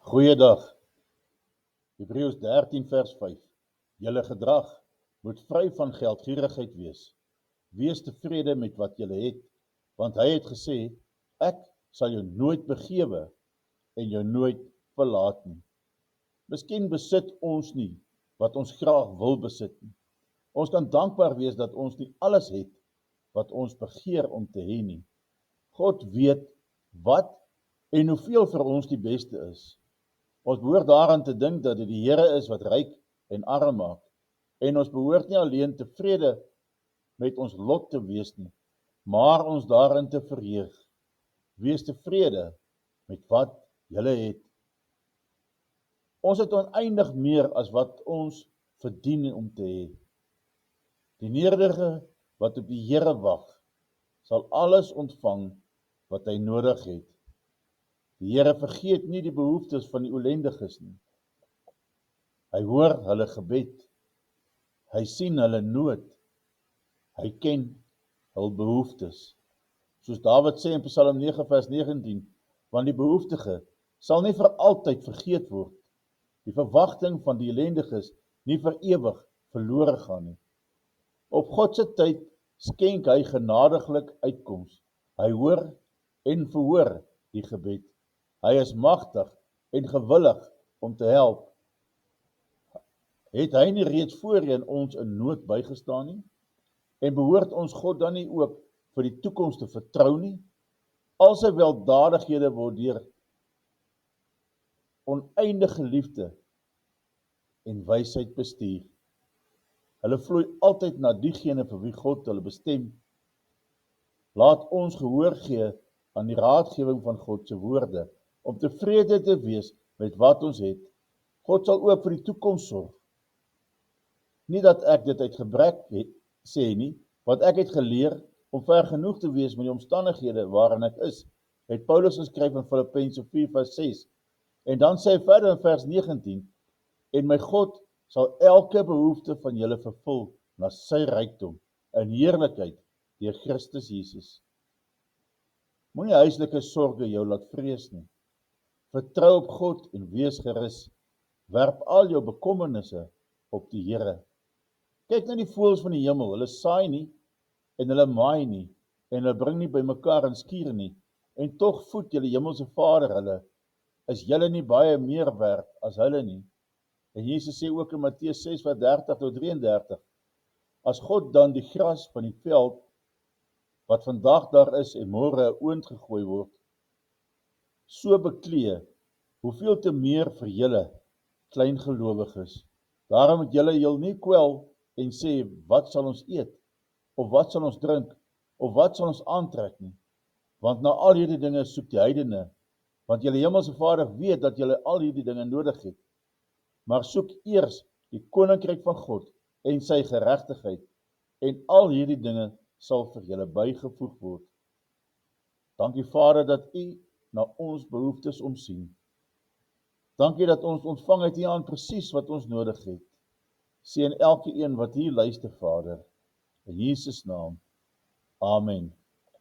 Goeiedag. Hebreërs 13 vers 5. Julle gedrag moet vry van geldgierigheid wees. Wees tevrede met wat julle het, want hy het gesê, ek sal jou nooit begewe en jou nooit verlaat nie. Miskien besit ons nie wat ons graag wil besit nie. Ons kan dankbaar wees dat ons nie alles het wat ons begeer om te hê nie. God weet wat en hoeveel vir ons die beste is. Ons behoort daaraan te dink dat dit die Here is wat ryk en arm maak. En ons behoort nie alleen tevrede met ons lot te wees nie, maar ons daarin te verheug. Wees tevrede met wat julle het. Ons het oneindig meer as wat ons verdien om te hê. Die nederige wat op die Here wag, sal alles ontvang wat hy nodig het. Die Here vergeet nie die behoeftes van die olendiges nie. Hy hoor hulle gebed. Hy sien hulle nood. Hy ken hul behoeftes. Soos Dawid sê in Psalm 9 vers 19, want die behoeftige sal nie vir altyd vergeet word. Die verwagting van die elendiges nie vir ewig verlore gaan nie. Op God se tyd skenk hy genadiglik uitkoms. Hy hoor en verhoor die gebed. Hy is magtig en gewillig om te help. Het hy nie reeds voorheen ons in nood bygestaan nie? En behoort ons God dan nie ook vir die toekoms te vertrou nie? Al sy weldadighede word deur oneindige liefde en wysheid bestuur. Hulle vloei altyd na diegene vir wie God hulle bestem. Laat ons gehoor gee aan die raadgewing van God se woorde, om tevrede te wees met wat ons het. God sal ook vir die toekoms sorg. Nie dat ek dit uit gebrek sê nie, want ek het geleer om ver genoeg te wees met die omstandighede waarin ek is, het Paulus geskryf in Filippense 4 vers 6. En dan sê hy verder in vers 19, en my God sal elke behoefte van julle vervul na sy rykdom in heerlikheid deur Christus Jesus. Moenie huislike sorge jou laat vrees nie. Vertrou op God en wees gerus. Werp al jou bekommernisse op die Here. Kyk na die voëls van die hemel, hulle saai nie en hulle maai nie en hulle bring nie bymekaar in skuur nie. En tog voed julle hemelse Vader hulle. Is julle nie baie meer werd as hulle nie? En Jesus sê ook in Matteus 6 vers 30 tot 33, as God dan die gras van die veld wat vandag daar is en môre 'n oond gegooi word, so beklee, hoeveel te meer vir julle, klein gelowiges. Daarom moet julle jul nie kwel en sê, wat sal ons eet, of wat sal ons drink, of wat sal ons aantrek nie, want na al hierdie dinge soek die heidene, want julle hemelse Vader weet dat julle al hierdie dinge nodig het. Maar soek eers die koninkryk van God en sy geregtigheid, en al hierdie dinge sal vir julle bygevoeg word. Dankie Vader dat U na ons behoeftes omsien. Dankie dat ons ontvang het hier aan presies wat ons nodig het. Seën elke een wat hier luister, Vader. In Jesus naam. Amen.